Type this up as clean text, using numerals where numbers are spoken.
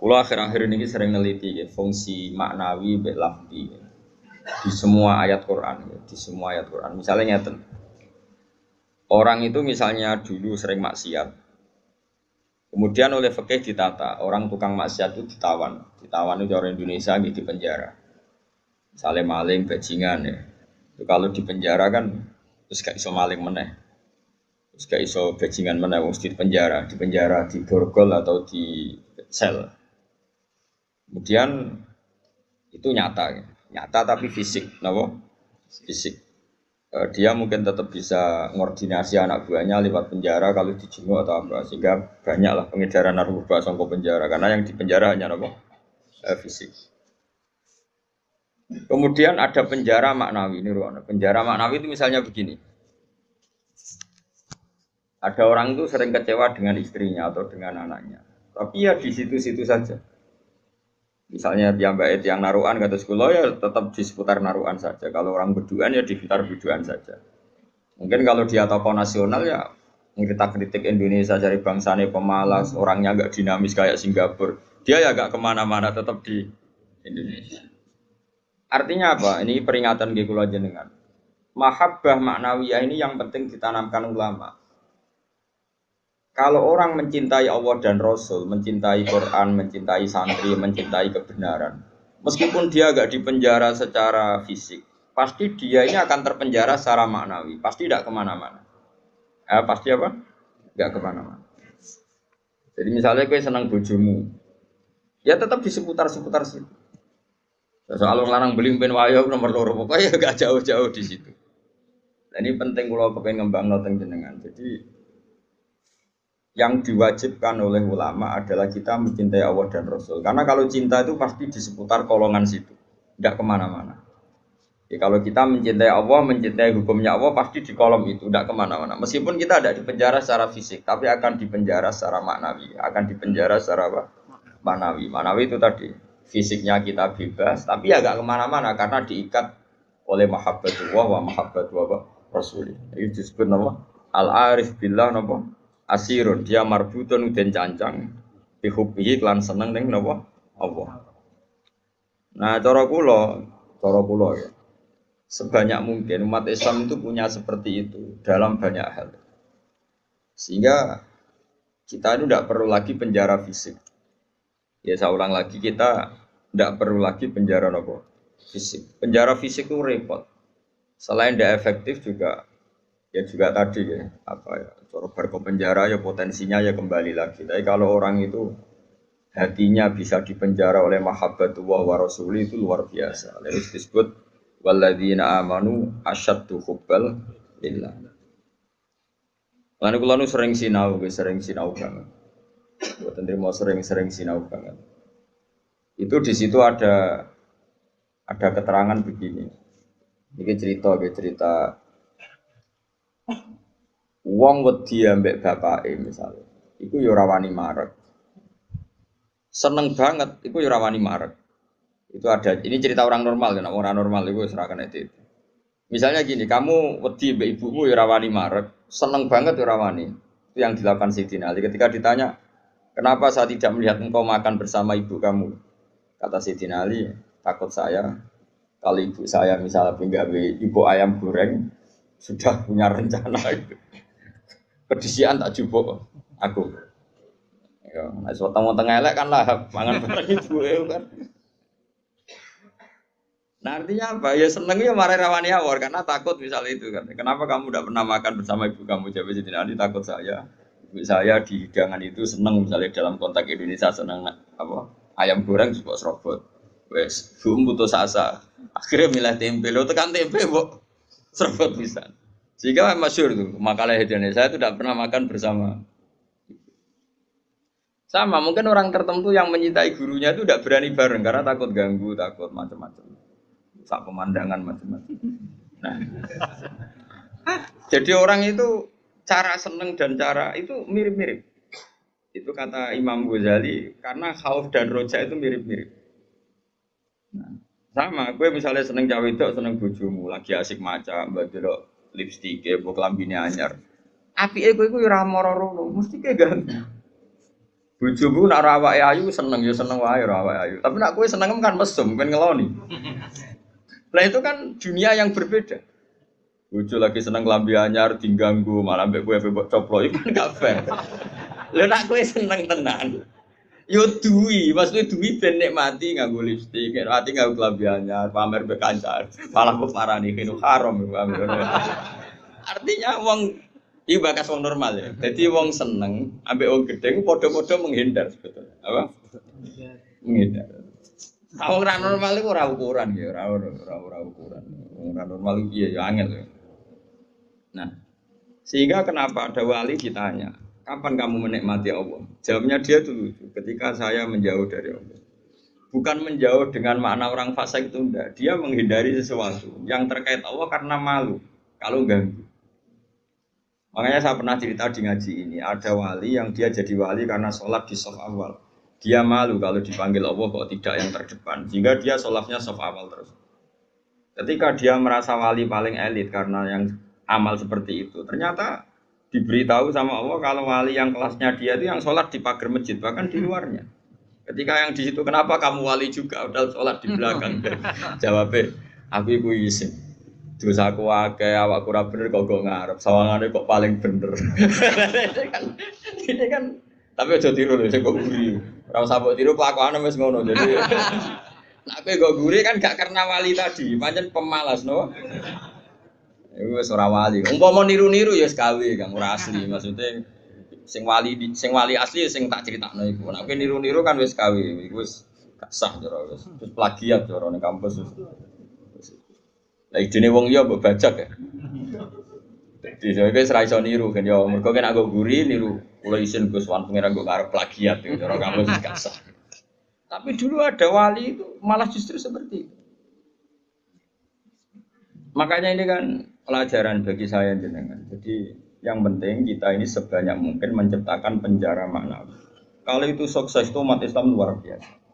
Kulo akhir-akhir ini sering neliti ya, fungsi maknawi mbek lafzi di semua ayat Quran ya, di semua ayat Quran. Misalnya ngeten. Orang itu misalnya dulu sering maksiat. Kemudian oleh fikih ditata, orang tukang maksiat itu ditawan. Ditawan itu orang Indonesia di penjara. Misalnya maling, bajingan ya. Itu kalau di penjara kan terus gak iso maling meneh. Terus gak iso bajingan meneh wong di penjara, di borgol atau di sel. Kemudian itu nyata tapi fisik, kenapa? Fisik. Dia mungkin tetap bisa ngordinasi anak buahnya lewat penjara kalau dijenguk atau apa, sehingga banyaklah pengedaran narkoba sangko penjara karena yang di penjara hanya apa? Fisik. Kemudian ada penjara maknawi ini ruang. Penjara maknawi itu misalnya begini. Ada orang itu sering kecewa dengan istrinya atau dengan anaknya, tapi ya di situ-situ saja. Misalnya piyambake yang naruhan kata sekolah ya tetap di seputar naruhan saja. Kalau orang berduaan ya di sekitar berduaan saja. Mungkin kalau dia tokoh nasional ya kita kritik Indonesia dari bangsanya pemalas, orangnya agak dinamis kayak Singapura. Dia ya agak kemana-mana tetap di Indonesia. Artinya apa? Ini peringatan di kula jenengan. Mahabbah maknawiyah ini yang penting ditanamkan ulama. Kalau orang mencintai Allah dan Rasul, mencintai Quran, mencintai santri, mencintai kebenaran, meskipun dia agak dipenjara secara fisik, pasti dia ini akan terpenjara secara maknawi, pasti tidak kemana-mana. Pasti apa? Tidak kemana-mana. Jadi misalnya gue senang bojomu, ya tetap di seputar-seputar situ. Soal orang lanang beli pen wayo nomor loro, pokoknya gak jauh-jauh di situ. Dan ini penting kalau pengen ngembang noteng jenengan. Jadi yang diwajibkan oleh ulama adalah kita mencintai Allah dan Rasul. Karena kalau cinta itu pasti di seputar kolongan situ, tidak kemana-mana. Ya, kalau kita mencintai Allah, mencintai hukumnya Allah, pasti di kolom itu, tidak kemana-mana. Meskipun kita tidak dipenjara secara fisik, tapi akan dipenjara secara maknawi. Akan dipenjara secara apa? Maknawi. Maknawi itu tadi, fisiknya kita bebas, tapi ya agak kemana-mana karena diikat oleh mahabbatullah wa mahabbatullah Rasul. Itu disebut nama al-arif billah nama asirun, dia marbutun den cancang bihubbihi lan seneng ning napa Allah. Nah, cara kula ya. Sebanyak mungkin umat Islam itu punya seperti itu dalam banyak hal. Sehingga kita itu tidak perlu lagi penjara fisik. Ya saya ulang lagi, kita tidak perlu lagi penjara napa fisik. Penjara fisik itu repot. Selain tidak efektif juga ya juga tadi ya apa ya cara berko penjara ya potensinya ya kembali lagi. Tapi kalau orang itu hatinya bisa dipenjara oleh mahabbatullah wa rasuli itu luar biasa. Lalu disebut walladzina amanu asyaddu hubbal lillah. Lan kula nu sering sinau banget. Buat mau sering sinau banget. Itu di situ ada keterangan begini. Ini cerita wong wedi ambek bapake misalnya. Iku ya ora wani marek. Seneng banget iku ya ora wani marek. Itu ada, ini cerita orang normal kan, orang normal iku wis ora kena itu. Misalnya gini, kamu wedi ambek ibumu ya ora wani marek, seneng banget ya ora wani. Itu yang dilakukan Sayyidina Ali ketika ditanya, "Kenapa saya tidak melihat engkau makan bersama ibu kamu?" Kata Sayyidina Ali, "Takut saya kalau ibu saya misalnya penggawe ibu ayam goreng sudah punya rencana itu. Kedisian tak jupuk aku. Ya, nek weteng-weteng elek kan lah mangan bareng ibu kan. Nah artinya apa? Ya seneng ya marah rawani awor karena takut misalnya itu kan. Kenapa kamu tidak pernah makan bersama ibu kamu? Jawab Sayyidina Ali, takut saya. Ibu saya di hidangan itu seneng misalnya dalam konteks Indonesia seneng apa? Ayam goreng juga serobot. Wes, bum putus asa. Akhirnya milih tempe. Lo tekan tempe, bu, serobot bisa. Sehingga masyhur tuh makalah Indonesia itu tidak pernah makan bersama. Sama mungkin orang tertentu yang mencintai gurunya itu tidak berani bareng karena takut ganggu, takut macam-macam. Sak pemandangan macam-macam. Nah, jadi orang itu cara seneng dan cara itu mirip-mirip. Itu kata Imam Ghazali karena khauf dan roja itu mirip-mirip. Nah, sama, gue misalnya seneng cawe itu, seneng bojomu, lagi asik maca, mbak delok lipstik, mbok klambine anyar. Apike kowe iku ora moro-moro, mesti ke ganggu. Bojomu nak ora awake ayu seneng ya seneng wae ora awake ayu. Tapi nak kowe seneng kan mesum, ben ngeloni. Lah itu kan dunia yang berbeda. Bojo lagi seneng lambi anyar diganggu, malah mbek kowe mbok coplok iku kan gak fair. Lah nak kowe seneng tenan. Yo duwi, maksudnya duwi ben nikmati nganggo lipstik, nikmati nganggo lambi anyar, pamer mbek kancan. Malah kok parani kene haram. Artinya wong iki bakas wong normal ya. Jadi wong seneng ambek wong gedhe padha-padha menghindar sebetulnya. Apa? Menghindar. Wong ora normal iku ora ukuran ya, ora ukuran. Wong ora normal iki ya angel ya. Nah, sehingga kenapa ada wali ditanya, kapan kamu menikmati Allah? Jawabnya dia dulu, ketika saya menjauh dari Allah. Bukan menjauh dengan makna orang fasik itu enggak. Dia menghindari sesuatu yang terkait Allah karena malu kalau ganggu. Makanya saya pernah cerita di ngaji ini, ada wali yang dia jadi wali karena sholat di shaf awal. Dia malu kalau dipanggil Allah kok tidak yang terdepan, sehingga dia sholatnya shaf awal terus. Ketika dia merasa wali paling elit karena yang amal seperti itu, ternyata diberitahu sama Allah kalau wali yang kelasnya dia itu yang sholat di pagar masjid, bahkan di luarnya. Ketika yang di situ, kenapa kamu wali juga, udah sholat di belakang? Jawabnya, aku iku isin. Dosa aku akeh, awakku ora bener kok ngarep, sawangane kok paling bener. ini kan tapi aja tiru lho, sing kok guri. Ora usah mbok tiru kelakuane wis ngono. Jadi nek kowe kok guri kan gak karena wali tadi, pancen pemalas no. Iku wis ora wali. Umpama niru-niru ya wis gawe, Kang, ora asli. Maksudnya sing wali asli sing tak critakno iku. Nek kowe niru-niru kan wis gawe, iku wis gak sah cara wis. Terus plagiat cara ning kampus wis. Lah idene wong liya mbok bajak ya. Dadi kowe ora iso niru kan ya mergo nek aku guri niru kula isin Gus Wan pengen aku arep plagiat ya cara kamu wis gak sah. Tapi dulu ada wali itu malah justru seperti itu. Makanya ini kan pelajaran bagi saya jenengan. Jadi yang penting kita ini sebanyak mungkin menciptakan penjara maknawi. Kalau itu sukses itu umat Islam luar biasa.